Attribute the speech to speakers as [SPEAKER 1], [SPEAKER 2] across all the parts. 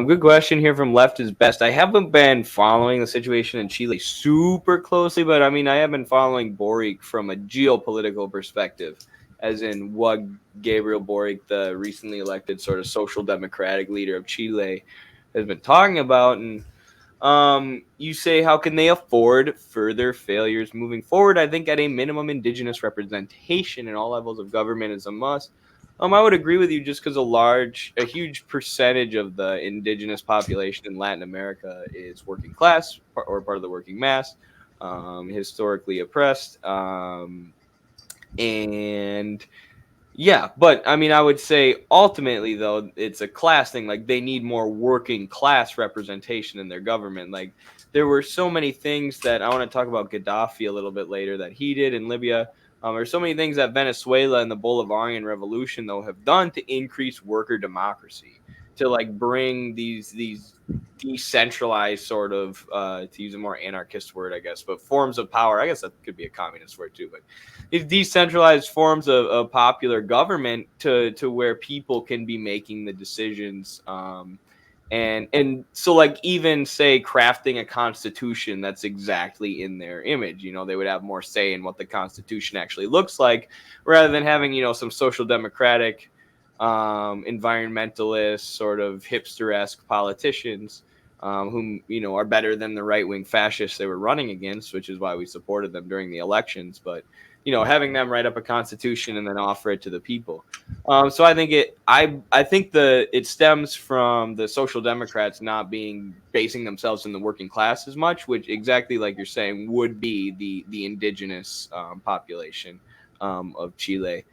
[SPEAKER 1] Good question here from Left is Best. I haven't been following the situation in Chile super closely, but I mean, I have been following Boric from a geopolitical perspective, as in what Gabriel Boric, the recently elected sort of social democratic leader of Chile, has been talking about. And you say, how can they afford further failures moving forward? I think at a minimum, indigenous representation in all levels of government is a must. I would agree with you just because a huge percentage of the indigenous population in Latin America is working class or part of the working mass, historically oppressed, and yeah, but I mean, I would say ultimately, though, it's a class thing. Like, they need more working class representation in their government. Like, there were so many things that I want to talk about Gaddafi a little bit later that he did in Libya. There's so many things that Venezuela and the Bolivarian Revolution, though, have done to increase worker democracy, to like bring these decentralized sort of, to use a more anarchist word, I guess, but forms of power. I guess that could be a communist word too, but these decentralized forms of popular government to where people can be making the decisions, and so like even say crafting a constitution that's exactly in their image, they would have more say in what the constitution actually looks like, rather than having some social democratic, environmentalist sort of hipster-esque politicians, whom are better than the right-wing fascists they were running against, which is why we supported them during the elections. But having them write up a constitution and then offer it to the people. So I think I think it stems from the social democrats not basing themselves in the working class as much, which exactly like you're saying would be the indigenous, population, of Chile.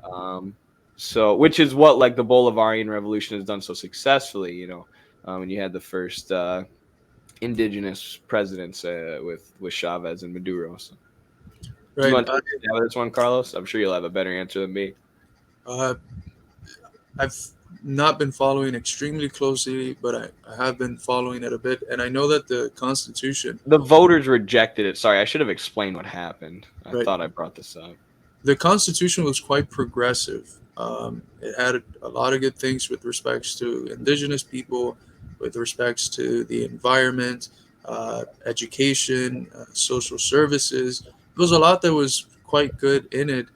[SPEAKER 1] Um, so which is what like the Bolivarian Revolution has done so successfully. When you had the first, indigenous presidents, with Chavez and Maduro. So. Do you
[SPEAKER 2] Right.
[SPEAKER 1] want to take a stab at this one, Carlos? I'm sure you'll have a better answer than me.
[SPEAKER 2] Uh, I've not been following extremely closely, but I have been following it a bit, and I know that the Constitution,
[SPEAKER 1] The voters rejected it. Sorry, I should have explained what happened. I
[SPEAKER 2] right,
[SPEAKER 1] thought I brought this up.
[SPEAKER 2] the Constitution was quite progressive. It had a lot of good things with respects to indigenous people, with respects to the environment, education, social services. There was a lot that was quite good in it.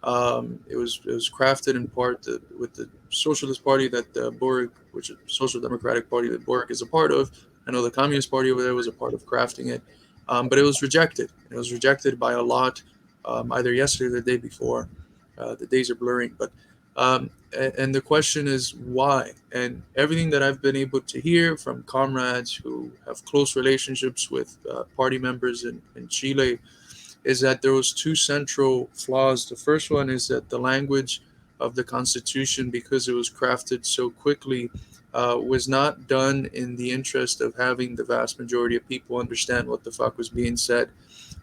[SPEAKER 2] It was crafted in part with the Socialist Party that Boric, which is Social Democratic Party that Boric is a part of. I know the Communist Party over there was a part of crafting it, but it was rejected. It was rejected by a lot, either yesterday or the day before. The days are blurring, but and the question is why? And everything that I've been able to hear from comrades who have close relationships with party members in Chile is that there was two central flaws. The first one is that the language of the Constitution, because it was crafted so quickly, was not done in the interest of having the vast majority of people understand what the fuck was being said.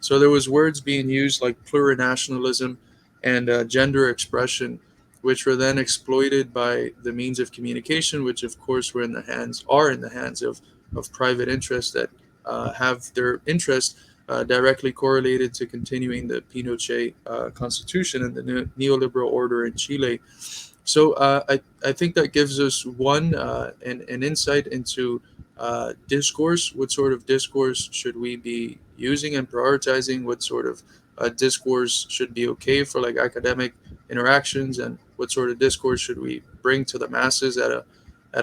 [SPEAKER 2] So there was words being used like plurinationalism and gender expression, which were then exploited by the means of communication, which of course are in the hands of private interests that have their interest directly correlated to continuing the Pinochet constitution and the neoliberal order in Chile. So I think that gives us an insight into discourse. What sort of discourse should we be using and prioritizing? What sort of discourse should be okay for like academic interactions, and what sort of discourse should we bring to the masses at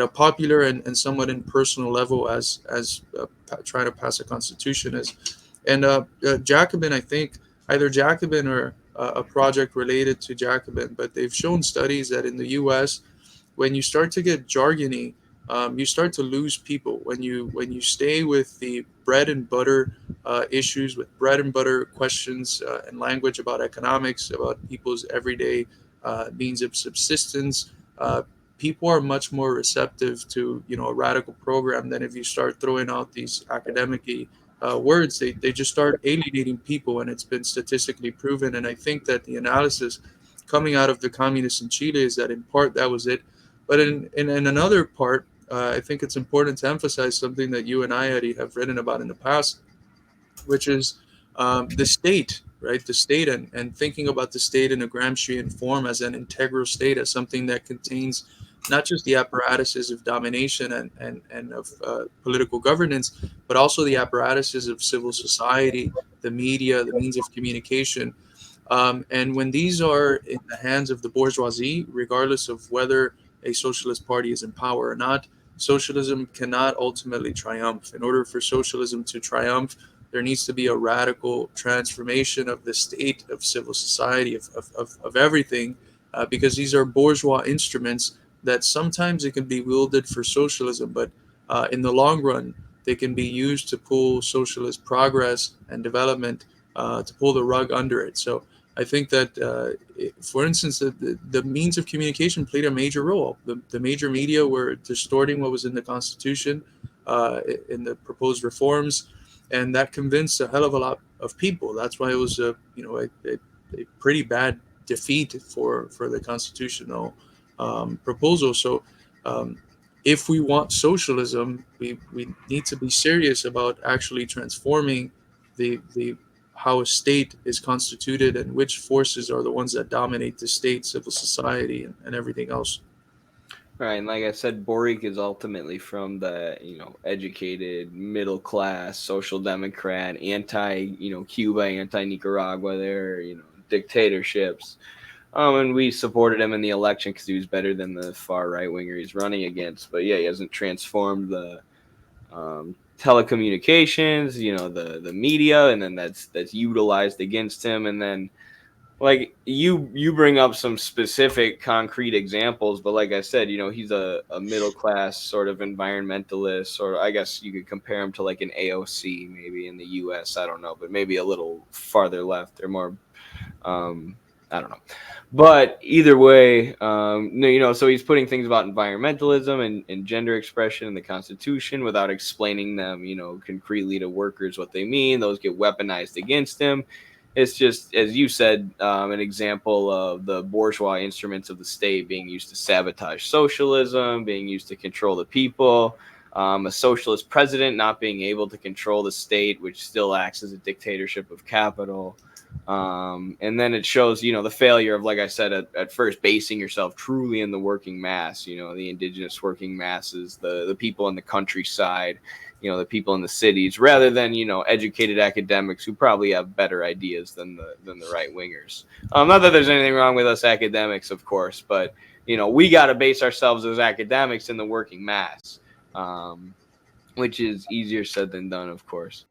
[SPEAKER 2] a popular and somewhat impersonal level as trying to pass a constitution is. And Jacobin, I think either Jacobin or a project related to Jacobin, but they've shown studies that in the U.S., when you start to get jargony, you start to lose people. When you stay with the bread and butter issues, with bread and butter questions and language about economics, about people's everyday means of subsistence, people are much more receptive to a radical program than if you start throwing out these academic words. They just start alienating people, and it's been statistically proven. And I think that the analysis coming out of the communists in Chile is that in part that was it. But in another part, I think it's important to emphasize something that you and I, Eddie, have written about in the past, which is the state, right? The state, and thinking about the state in a Gramscian form as an integral state, as something that contains not just the apparatuses of domination and of political governance, but also the apparatuses of civil society, the media, the means of communication. And when these are in the hands of the bourgeoisie, regardless of whether a socialist party is in power or not, socialism cannot ultimately triumph. In order for socialism to triumph, there needs to be a radical transformation of the state, of civil society, of everything, because these are bourgeois instruments that sometimes it can be wielded for socialism, but in the long run, they can be used to pull socialist progress and development, to pull the rug under it. So I think that, for instance, the means of communication played a major role. The major media were distorting what was in the Constitution, in the proposed reforms, and that convinced a hell of a lot of people. That's why it was a pretty bad defeat for the constitutional proposal. So, um, if we want socialism, we need to be serious about actually transforming the how a state is constituted and which forces are the ones that dominate the state, civil society, and everything else.
[SPEAKER 1] Right, and like I said, Boric is ultimately from the educated middle class social democrat, anti Cuba, anti Nicaragua, their dictatorships. And we supported him in the election because he was better than the far right winger he's running against. But yeah, he hasn't transformed the telecommunications, the media, and then that's utilized against him. And then like you bring up some specific concrete examples, but like I said, he's a middle class sort of environmentalist, or I guess you could compare him to like an AOC maybe in the US. I don't know, but maybe a little farther left or more. I don't know, but either way, no, so he's putting things about environmentalism and gender expression in the Constitution without explaining them, concretely to workers what they mean. Those get weaponized against him. It's just, as you said, an example of the bourgeois instruments of the state being used to sabotage socialism, being used to control the people. A socialist president not being able to control the state, which still acts as a dictatorship of capital. And then it shows, the failure of, like I said, at first, basing yourself truly in the working mass, the indigenous working masses, the people in the countryside, the people in the cities, rather than, educated academics who probably have better ideas than the right wingers. Not that there's anything wrong with us academics, of course, but, we got to base ourselves as academics in the working mass, which is easier said than done, of course.